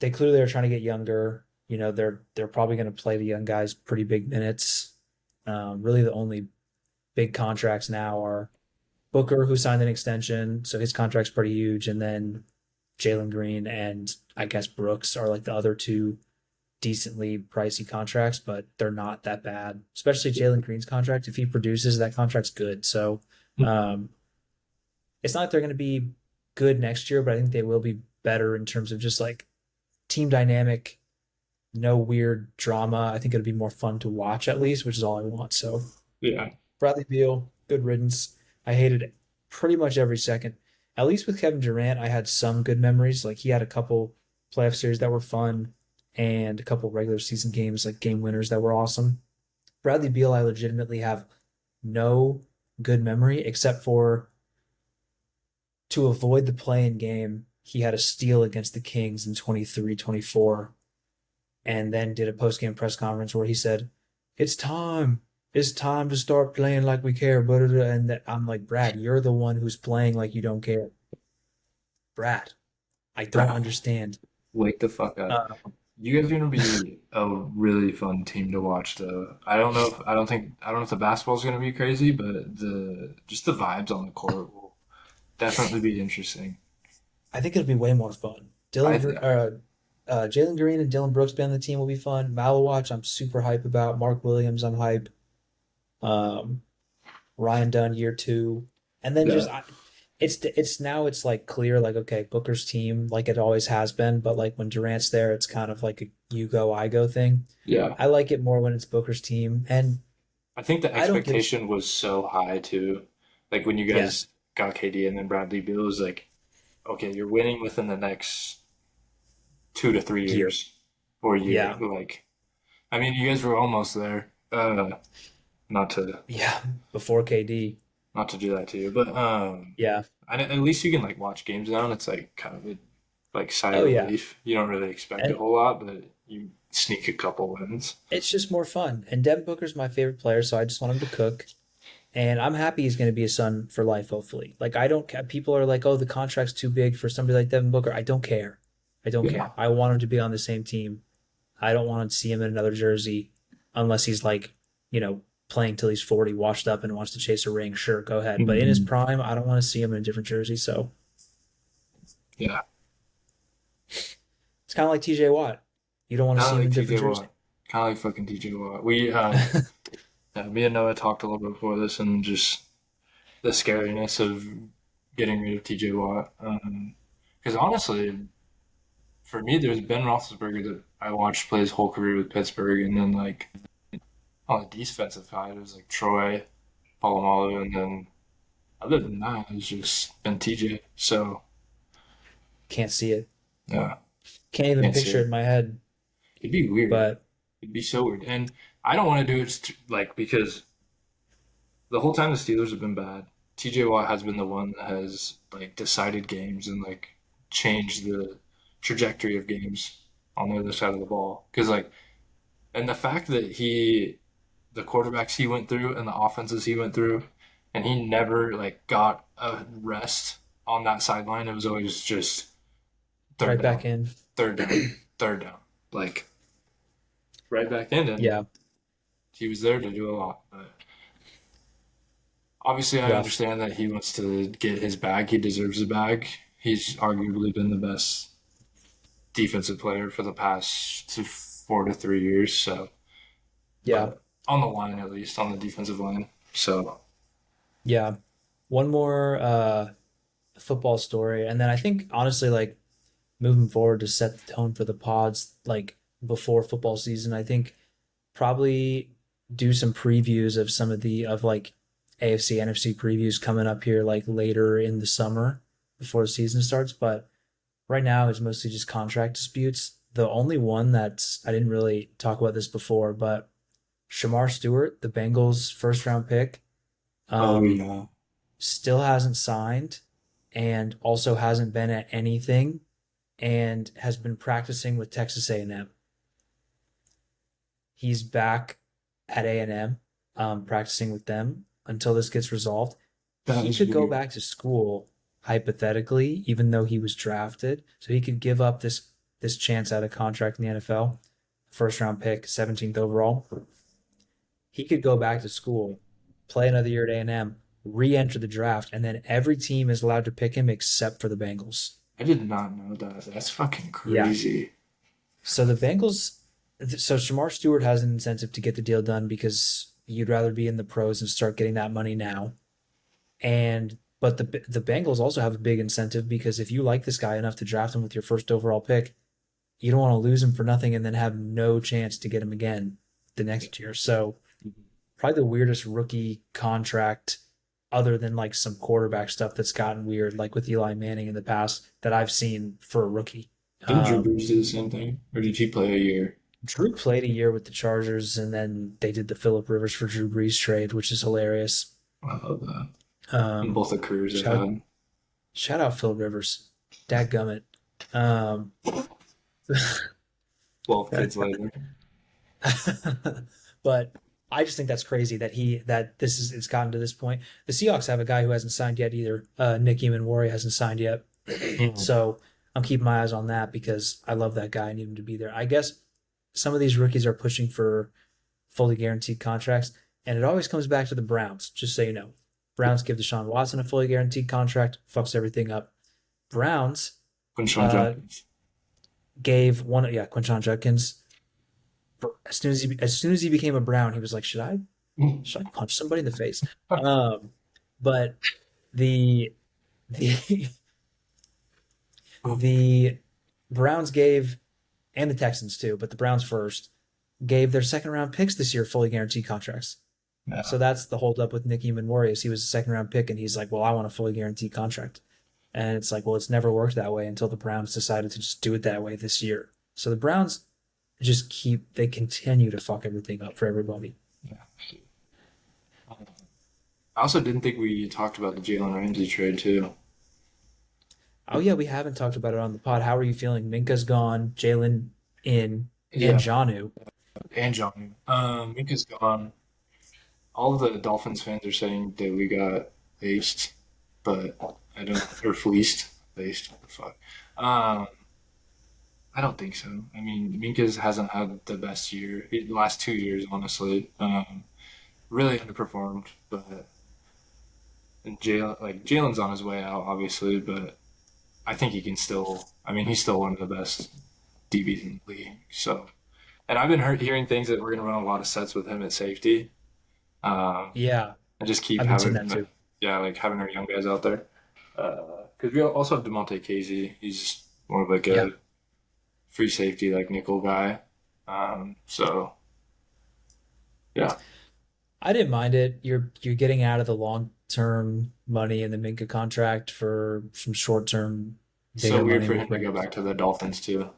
They clearly are trying to get younger. They're probably going to play the young guys pretty big minutes. Really, the only big contracts now are Booker, who signed an extension, so his contract's pretty huge, and then Jalen Green and I guess Brooks are like the other two decently pricey contracts, but they're not that bad. Especially Jalen Green's contract. If he produces, that contract's good. So um, it's not like they're going to be good next year, but I think they will be better in terms of just like team dynamic, no weird drama. I think it'll be more fun to watch at least, which is all I want. So Yeah. Bradley Beal, good riddance. I hated pretty much every second. At least with Kevin Durant, I had some good memories. Like he had a couple playoff series that were fun and a couple regular season games, like game winners that were awesome. Bradley Beal, I legitimately have no good memory except for to avoid the play-in game, he had a steal against the Kings in 23-24, and then did a post-game press conference where he said, "It's time. It's time to start playing like we care." And I'm like, Brad, you're the one who's playing like you don't care. Brad, I don't Bro, understand. wake the fuck up. Uh, You guys are gonna be a really fun team to watch, though. I don't know if the basketball's gonna be crazy, but the just the vibes on the court will definitely be interesting. I think it'll be way more fun. I Jalen Green and Dylan Brooks being on the team will be fun. Malawatch, I'm super hype about. Mark Williams, I'm hype. Um, Ryan Dunn year two, and then Yeah, it's now it's like clear like okay Booker's team like it always has been, but like when Durant's there, it's kind of like a you go I go thing. yeah. I like it more when it's Booker's team, and I think the I don't give a expectation was so high too. Like when you guys yes got KD and then Bradley Beal was like, okay, you're winning within the next 2 to 3 years year or a year. yeah Like, I mean, you guys were almost there. Not to yeah before KD not to do that to you, but yeah at least you can like watch games now, and it's like kind of a like sigh oh of yeah relief. You don't really expect a and whole lot, but you sneak a couple wins. it's just more fun. And Devin Booker's my favorite player, so I just want him to cook. And I'm happy he's going to be a Sun for life, hopefully. Like I don't care. People are like, "Oh, the contract's too big for somebody like Devin Booker." I don't care. I don't Yeah. care. I want him to be on the same team. I don't want to see him in another jersey unless he's like, playing till he's 40, washed up, and wants to chase a ring. Sure, go ahead. But in his Mhm. prime, I don't want to see him in a different jersey. So Yeah. it's kind of like TJ Watt. You don't want to Kind see of him in like a different TJ jersey. Watt. Kind of like fucking TJ Watt. Me and Noah talked a little bit before this, and just the scariness of getting rid of TJ Watt. Because honestly, for me, there's Ben Roethlisberger that I watched play his whole career with Pittsburgh, and then like on the defensive side, it was like Troy, Polamalu, and then other than that, it's just been TJ. So Can't see it. yeah, Can't even can't see picture it it. in my head. It'd be weird. But It'd be so weird, and I don't want to do it like because the whole time the Steelers have been bad. TJ Watt has been the one that has like decided games and like changed the trajectory of games on the other side of the ball. Because like, and the fact that the quarterbacks he went through and the offenses he went through, and he never like got a rest on that sideline. It was always just third right down, back in. third down, third down, like right back in, and Yeah, he was there to do a lot. But obviously, I rough. understand that he wants to get his bag. He deserves the bag. He's arguably been the best defensive player for the past 4 to 3 years. So, Yeah, but on the line at least, on the defensive line. So, yeah. One more football story, and then I think honestly, like moving forward to set the tone for the pods, like before football season, I think probably do some previews of some of the of like AFC, NFC previews coming up here like later in the summer before the season starts. But right now it's mostly just contract disputes. The only one that's I didn't really talk about this before, but Shamar Stewart, the Bengals first round pick, oh um, yeah, still hasn't signed, and also hasn't been at anything, and has been practicing with Texas A&M. He's back at A&M, practicing with them until this gets resolved. That He is could go weird. back to school hypothetically, even though he was drafted. So he could give up this chance at a contract in the NFL, first round pick, 17th overall. He could go back to school, play another year at A&M, re-enter the draft, and then every team is allowed to pick him except for the Bengals. I did not know that. That's fucking Yeah. crazy. So the Bengals, so Shamar Stewart has an incentive to get the deal done because you'd rather be in the pros and start getting that money now. And but the Bengals also have a big incentive because if you like this guy enough to draft him with your first overall pick, you don't want to lose him for nothing and then have no chance to get him again the next year. So probably the weirdest rookie contract other than like some quarterback stuff that's gotten weird, like with Eli Manning in the past that I've seen for a rookie. Didn't Drew Um, Brees do the same thing? Or did he play a year? Drew played a year with the Chargers, and then they did the Philip Rivers for Drew Brees trade, which is hilarious. I love that. And Um, both the careers they've shout had. shout out Philip Rivers, dadgummit. Um, 12 kids later. but I just think that's crazy that this is it's gotten to this point. The Seahawks have a guy who hasn't signed yet either. Nick Eamon hasn't signed yet, Mhm. so I'm keeping my eyes on that because I love that guy and need him to be there. I guess some of these rookies are pushing for fully guaranteed contracts, and it always comes back to the Browns. Just so you know, Browns give Deshaun Watson a fully guaranteed contract, fucks everything up. Browns Quinshon uh, Judkins. gave one, yeah, Quinshon Judkins. As soon as he became a Brown, he was like, should I punch somebody in the face? Um, but the the the Browns gave, and the Texans too, but the Browns first gave their second round picks this year fully guaranteed contracts. Yeah. So that's the holdup with Nicky Manwarius. He was a second round pick, and he's like, well, I want a fully guaranteed contract. And it's like, well, it's never worked that way until the Browns decided to just do it that way this year. So the Browns they continue to fuck everything up for everybody. Yeah. I also didn't think we talked about the Jalen Ramsey trade too. Oh yeah, we haven't talked about it on the pod. How are you feeling? Minka's gone, Jalen in, and Yeah, Janu. and John. Minka's gone. All of the Dolphins fans are saying that we got aced, but I don't, or fleeced. Aced, what the fuck? Um, I don't think so. I mean, Minka's hasn't had the best year, the last 2 years, honestly. Really underperformed, but Jalen's on his way out, obviously, but I think he can still. I mean, he's still one of the best DBs in the league. So, and I've been hearing things that we're going to run a lot of sets with him at safety, um, Yeah, and just keep I've been seeing that having, too. yeah, like having our young guys out there. Because we also have Demonte Casey. He's more of like Yeah, a free safety, like nickel guy. So yeah, I didn't mind it. You're getting out of the long term money in the Minka contract for some short term so bigger weird money for with him to go Rams. back to the Dolphins too.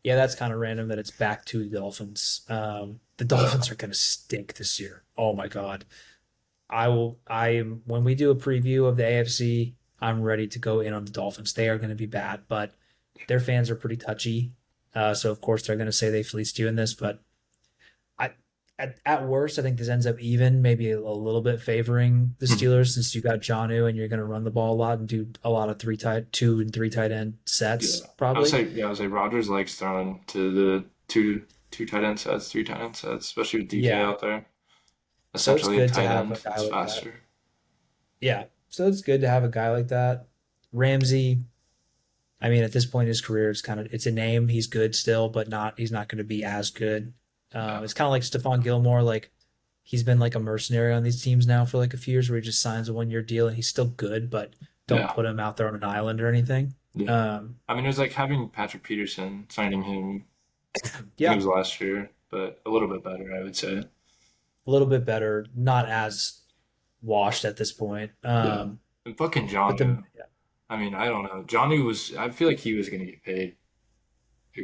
Yeah, that's kind of random that it's back to the Dolphins. The Ugh. Dolphins are going to stink this year. Oh my God. When we do a preview of the AFC, I'm ready to go in on the Dolphins. They are going to be bad, but their fans are pretty touchy. So of course they're going to say they fleeced you in this, but I, at worst, I think this ends up even, maybe a little bit favoring the Steelers since you got Jonnu and you're going to run the ball a lot and do a lot of two and three tight end Yeah, sets I would probably. say yeah, I would say Rogers likes throwing to the two tight end sets, three tight end sets, especially with DK Yeah. out there. So it's Essentially a good to tight have a end. guy It's like that. faster. Yeah. So it's good to have a guy like that. Ramsey, I mean, at this point in his career, it's a name. He's good still, but he's not going to be as good. Yeah, It's kind of like Stephon Gilmore. Like he's been like a mercenary on these teams now for like a few years where he just signs a 1 year deal and he's still good, but don't yeah, put him out there on an island or anything. yeah. Um, I mean, it was like having Patrick Peterson signing him. I think it yeah, was last year, but a little bit better, I would say. a little bit better, not as washed at this point. Yeah, and fucking But the Johnu. I mean, I don't know. Johnny was. I feel like he was going to get paid,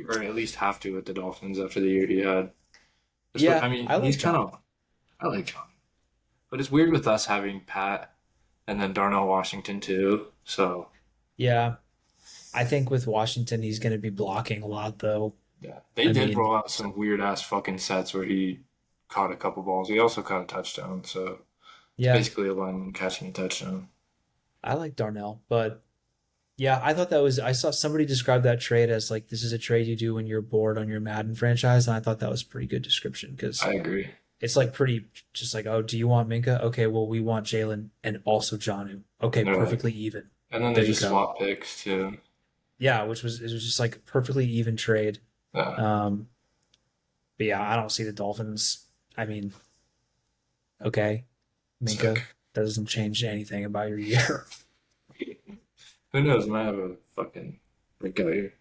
or at least have to with the Dolphins after the year he had. I yeah, mean, I he's like kind John. of. I like John, but it's weird with us having Pat. and then Darnell Washington too. So Yeah, I think with Washington, he's going to be blocking a lot, though. yeah, they I did mean, roll out some weird ass fucking sets where he caught a couple balls. He also caught a touchdown. So it's yeah, basically a lineman catching a touchdown. I like Darnell, but yeah, I thought that was. I saw somebody describe that trade as like this is a trade you do when you're bored on your Madden franchise, and I thought that was a pretty good description because I agree. it's like pretty just like, oh, do you want Minka? Okay, well, we want Jalen and also Johnu. Okay, And they're like, perfectly even. and then they There you just go. swap picks too. Yeah, which was it was just like a perfectly even trade. Yeah, Um, but yeah, I don't see the Dolphins. I mean, okay, Minka, sick. that doesn't change anything about your year. Who knows? Might have a fucking breakout year.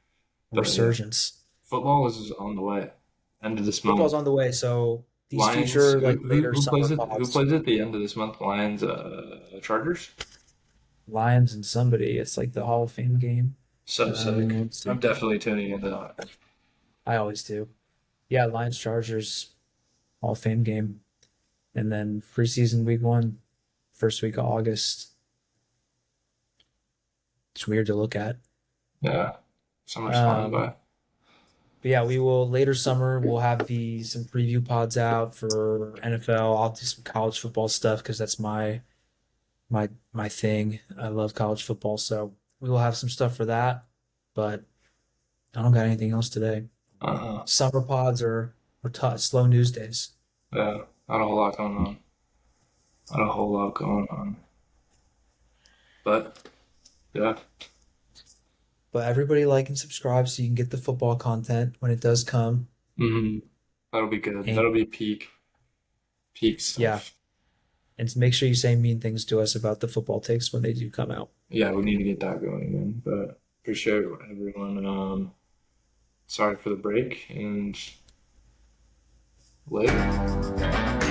But yeah, Resurgence. football is on the way. End of this month. Football's on the way, so these Lions. future like Who later who summer plays it? Who pods, plays at the end of this month? Lions. Chargers. Lions and somebody, it's like the Hall of Fame game. So sick. Let's I'm see. definitely tuning into that. I always do. Yeah, Lions Chargers Hall of Fame game, and then preseason week one, first week of August. It's weird to look at. Yeah, so much flying Um, by. but yeah, we will later summer. We'll have the some preview pods out for NFL. I'll do some college football stuff because that's my thing. I love college football, so we will have some stuff for that. But I don't got anything else today. Uh-huh. Summer pods are slow news days. Yeah, not a whole lot going on. Not a whole lot going on. But yeah, But everybody like and subscribe so you can get the football content when it does come. hmm that'll be good. And That'll be peak yeah, stuff. and make sure you say mean things to us about the football takes when they do come out. Yeah, we need to get that going again. But appreciate everyone. Sorry for the break and later.